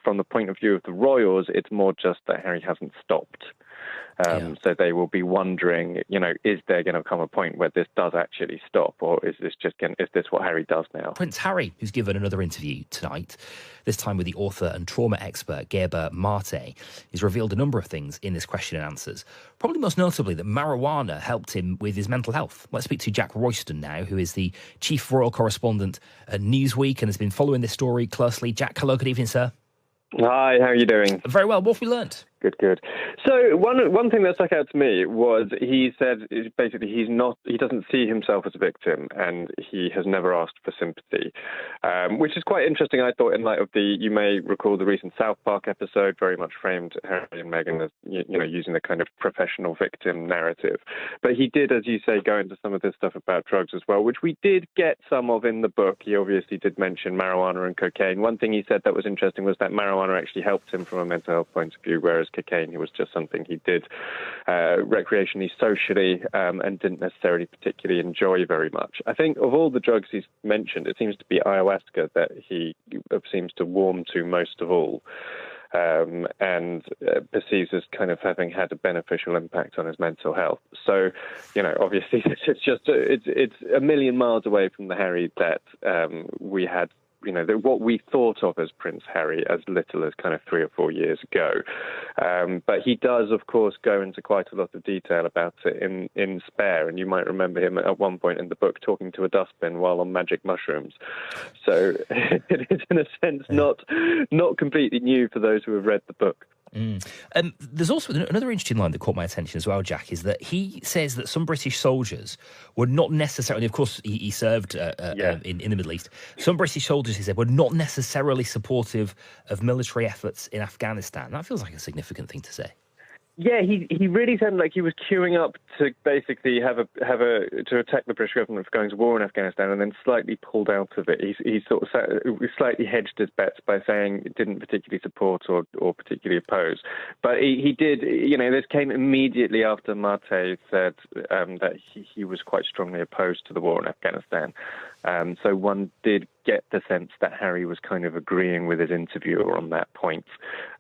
from the point of view of the royals, it's more just that Harry hasn't stopped. So they will be wondering, is there going to come a point where this does actually stop, or is this what Harry does now? Prince Harry, who's given another interview tonight, this time with the author and trauma expert Gerber Marte, has revealed a number of things in this question and answers. Probably most notably that marijuana helped him with his mental health. Let's speak to Jack Royston now, who is the chief royal correspondent at Newsweek and has been following this story closely. Jack, hello, good evening, sir. Hi, how are you doing? Very well. What have we learnt? Good. So one thing that stuck out to me was he said basically he doesn't see himself as a victim, and he has never asked for sympathy, which is quite interesting, I thought, in light of you may recall the recent South Park episode, very much framed Harry and Meghan as using the kind of professional victim narrative. But he did, as you say, go into some of this stuff about drugs as well, which we did get some of in the book. He obviously did mention marijuana and cocaine. One thing he said that was interesting was that marijuana actually helped him from a mental health point of view, whereas cocaine, it was just something he did recreationally, socially, and didn't necessarily particularly enjoy very much. I think of all the drugs he's mentioned, it seems to be ayahuasca that he seems to warm to most of all, and perceives as kind of having had a beneficial impact on his mental health. So, obviously, it's a million miles away from the Harry that we had. What we thought of as Prince Harry as little as kind of 3 or 4 years ago. But he does, of course, go into quite a lot of detail about it in Spare, and you might remember him at one point in the book talking to a dustbin while on magic mushrooms. So it is, in a sense, not completely new for those who have read the book. There's also another interesting line that caught my attention as well, Jack, is that he says that some British soldiers were not necessarily, of course, he served in the Middle East. Some British soldiers, he said, were not necessarily supportive of military efforts in Afghanistan. That feels like a significant thing to say. Yeah, he really sounded like he was queuing up to basically to attack the British government for going to war in Afghanistan, and then slightly pulled out of it. He sort of slightly hedged his bets by saying it didn't particularly support or particularly oppose. But he did. This came immediately after Marte said that he was quite strongly opposed to the war in Afghanistan. So one did get the sense that Harry was kind of agreeing with his interviewer on that point,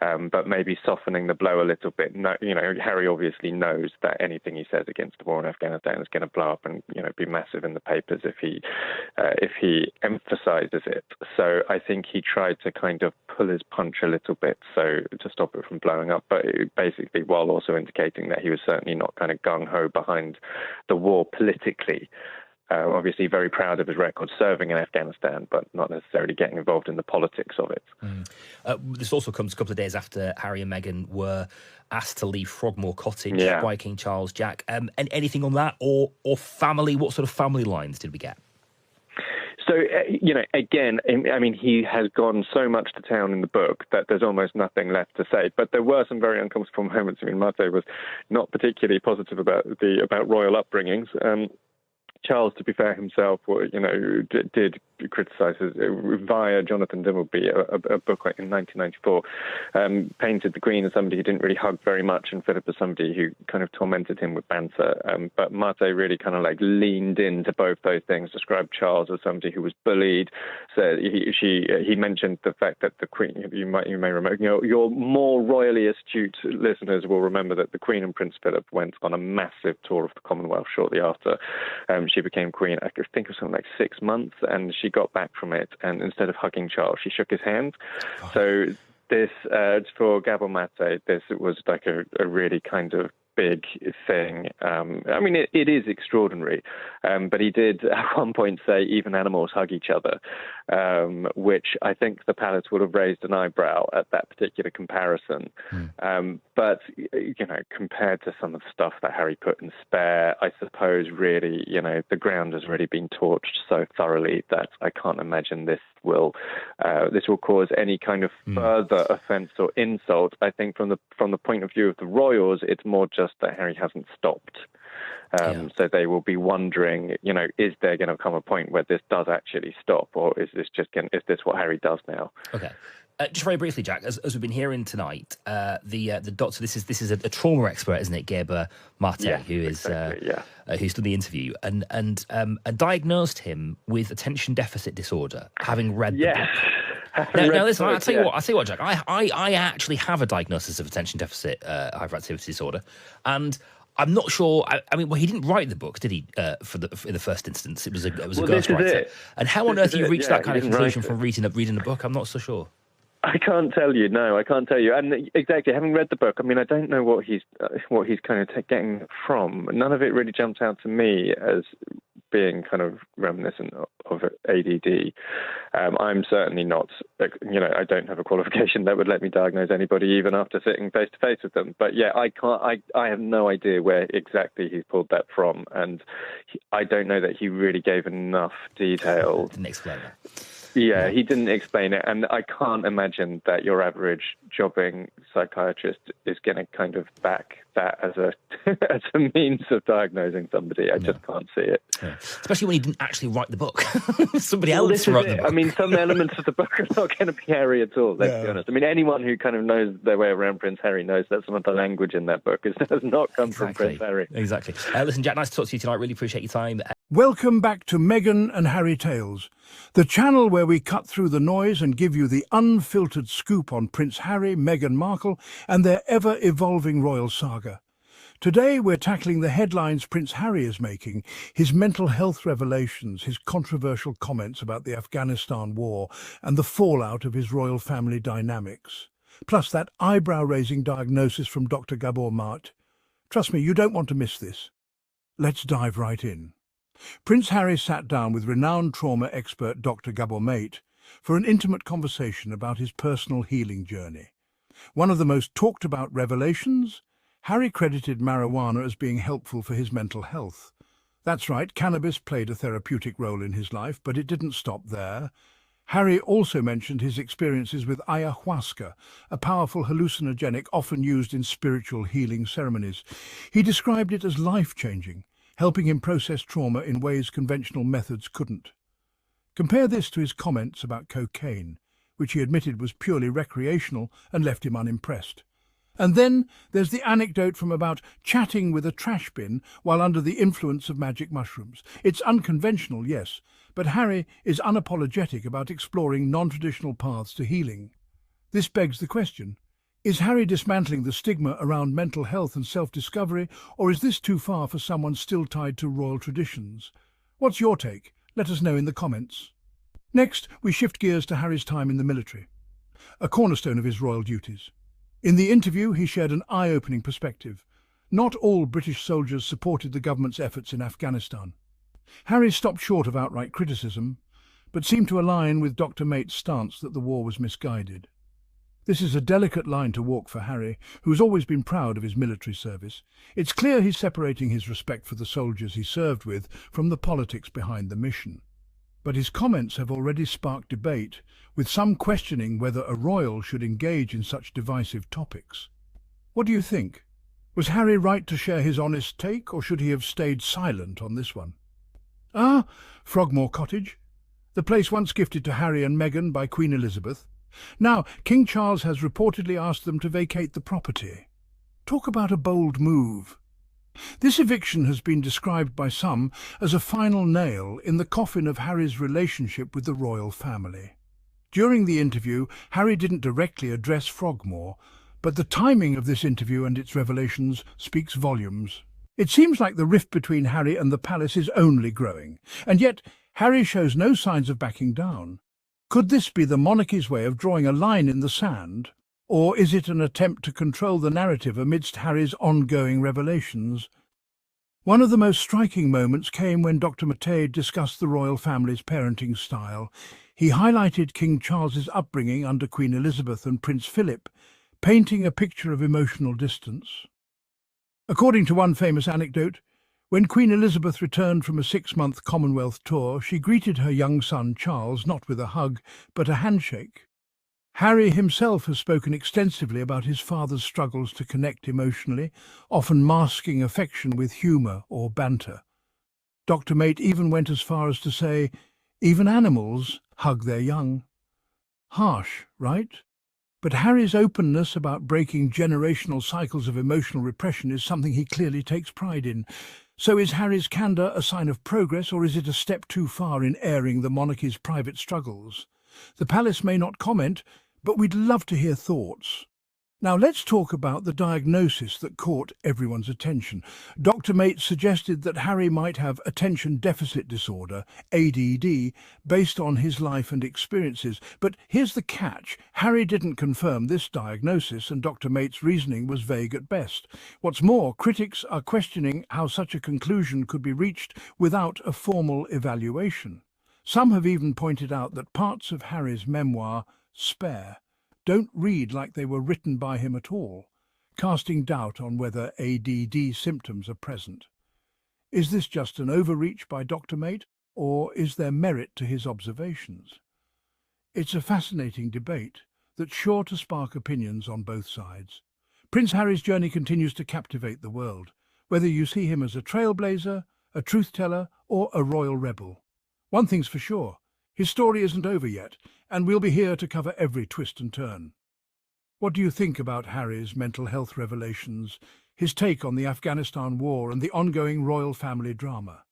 but maybe softening the blow a little bit. No, Harry obviously knows that anything he says against the war in Afghanistan is going to blow up and be massive in the papers if he emphasizes it. So I think he tried to kind of pull his punch a little bit to stop it from blowing up, but basically while also indicating that he was certainly not kind of gung-ho behind the war politically. Obviously very proud of his record serving in Afghanistan, but not necessarily getting involved in the politics of it. This also comes a couple of days after Harry and Meghan were asked to leave Frogmore Cottage by King Charles, Jack. And anything on that or family? What sort of family lines did we get? So, again, I mean, he has gone so much to town in the book that there's almost nothing left to say. But there were some very uncomfortable moments. I mean, Marte was not particularly positive about royal upbringings. Charles, to be fair himself, did criticise via Jonathan Dimbleby, a book in 1994, painted the Queen as somebody who didn't really hug very much, and Philip as somebody who kind of tormented him with banter. But Marte really kind of leaned into both those things, described Charles as somebody who was bullied. So he mentioned the fact that the Queen, you may remember, your more royally astute listeners will remember that the Queen and Prince Philip went on a massive tour of the Commonwealth shortly after she became Queen. I think it was something like 6 months, and she got back from it, and instead of hugging Charles, she shook his hand. So this, for Gabor Mate, this was like a really kind of big thing. I mean, it is extraordinary, but he did at one point say even animals hug each other, which I think the palace would have raised an eyebrow at that particular comparison. But, compared to some of the stuff that Harry put in Spare, I suppose really, the ground has already been torched so thoroughly that I can't imagine this will cause any kind of further offence or insult. I think from the point of view of the royals, it's more just that Harry hasn't stopped. So they will be wondering, is there going to come a point where this does actually stop, or is this what Harry does now? Okay. Just very briefly, Jack, as we've been hearing tonight, the doctor, this is a trauma expert, isn't it, Gerber Marte, who's done the interview and diagnosed him with attention deficit disorder, having read the book. Now listen, I tell you what, Jack. I actually have a diagnosis of attention deficit hyperactivity disorder, and I'm not sure. I mean, well, he didn't write the book, did he? In the first instance, it was a ghostwriter. And how on earth you reached that kind of conclusion from reading a book? I'm not so sure. I can't tell you. No, I can't tell you. And exactly, having read the book, I mean, I don't know what he's kind of getting from. None of it really jumps out to me as being kind of reminiscent of ADD. I'm certainly not, I don't have a qualification that would let me diagnose anybody even after sitting face to face with them. But yeah, I have no idea where exactly he's pulled that from. And I don't know that he really gave enough detail. Didn't explain that. Yeah, he didn't explain it, and I can't imagine that your average jobbing psychiatrist is going to kind of back that as a as a means of diagnosing somebody. I just can't see it. Yeah. Especially when he didn't actually write the book. Somebody else wrote the book. I mean, some elements of the book are not going to be Harry at all, let's be honest. I mean, anyone who kind of knows their way around Prince Harry knows that some of the language in that book does not come from Prince Harry. Exactly. Listen, Jack, nice to talk to you tonight. Really appreciate your time. Welcome back to Meghan and Harry Tales, the channel where we cut through the noise and give you the unfiltered scoop on Prince Harry, Meghan Markle and their ever-evolving royal saga. Today we're tackling the headlines Prince Harry is making, his mental health revelations, his controversial comments about the Afghanistan war and the fallout of his royal family dynamics. Plus that eyebrow-raising diagnosis from Dr. Gabor Mate. Trust me, you don't want to miss this. Let's dive right in. Prince Harry sat down with renowned trauma expert Dr. Gabor Mate for an intimate conversation about his personal healing journey. One of the most talked about revelations? Harry credited marijuana as being helpful for his mental health. That's right, cannabis played a therapeutic role in his life, but it didn't stop there. Harry also mentioned his experiences with ayahuasca, a powerful hallucinogenic often used in spiritual healing ceremonies. He described it as life-changing, helping him process trauma in ways conventional methods couldn't. Compare this to his comments about cocaine, which he admitted was purely recreational and left him unimpressed. And then there's the anecdote from about chatting with a trash bin while under the influence of magic mushrooms. It's unconventional, yes, but Harry is unapologetic about exploring non-traditional paths to healing. This begs the question, is Harry dismantling the stigma around mental health and self-discovery, or is this too far for someone still tied to royal traditions? What's your take? Let us know in the comments. Next, we shift gears to Harry's time in the military, a cornerstone of his royal duties. In the interview, he shared an eye-opening perspective. Not all British soldiers supported the government's efforts in Afghanistan. Harry stopped short of outright criticism, but seemed to align with Dr. Mate's stance that the war was misguided. This is a delicate line to walk for Harry, who's always been proud of his military service. It's clear he's separating his respect for the soldiers he served with from the politics behind the mission. But his comments have already sparked debate, with some questioning whether a royal should engage in such divisive topics. What do you think? Was Harry right to share his honest take, or should he have stayed silent on this one? Frogmore Cottage, the place once gifted to Harry and Meghan by Queen Elizabeth. Now, King Charles has reportedly asked them to vacate the property. Talk about a bold move. This eviction has been described by some as a final nail in the coffin of Harry's relationship with the royal family. During the interview, Harry didn't directly address Frogmore, but the timing of this interview and its revelations speaks volumes. It seems like the rift between Harry and the palace is only growing, and yet Harry shows no signs of backing down. Could this be the monarchy's way of drawing a line in the sand, or is it an attempt to control the narrative amidst Harry's ongoing revelations? One of the most striking moments came when Dr. Mate discussed the royal family's parenting style. He highlighted King Charles's upbringing under Queen Elizabeth and Prince Philip, painting a picture of emotional distance. According to one famous anecdote, when Queen Elizabeth returned from a 6-month Commonwealth tour, she greeted her young son Charles not with a hug, but a handshake. Harry himself has spoken extensively about his father's struggles to connect emotionally, often masking affection with humour or banter. Dr. Mate even went as far as to say, even animals hug their young. Harsh, right? But Harry's openness about breaking generational cycles of emotional repression is something he clearly takes pride in. So is Harry's candour a sign of progress, or is it a step too far in airing the monarchy's private struggles? The palace may not comment, but we'd love to hear thoughts. Now let's talk about the diagnosis that caught everyone's attention. Dr. Mate suggested that Harry might have attention deficit disorder, ADD, based on his life and experiences. But here's the catch. Harry didn't confirm this diagnosis, and Dr. Mate's reasoning was vague at best. What's more, critics are questioning how such a conclusion could be reached without a formal evaluation. Some have even pointed out that parts of Harry's memoir, Spare, don't read like they were written by him at all, casting doubt on whether ADD symptoms are present. Is this just an overreach by Dr. Mate, or is there merit to his observations? It's a fascinating debate that's sure to spark opinions on both sides. Prince Harry's journey continues to captivate the world, whether you see him as a trailblazer, a truth-teller, or a royal rebel. One thing's for sure, his story isn't over yet, and we'll be here to cover every twist and turn. What do you think about Harry's mental health revelations, his take on the Afghanistan war, and the ongoing royal family drama?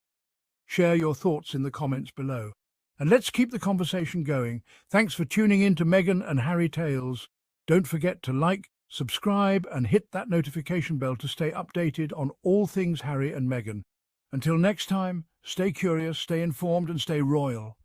Share your thoughts in the comments below. And let's keep the conversation going. Thanks for tuning in to Meghan and Harry Tales. Don't forget to like, subscribe, and hit that notification bell to stay updated on all things Harry and Meghan. Until next time, stay curious, stay informed, and stay royal.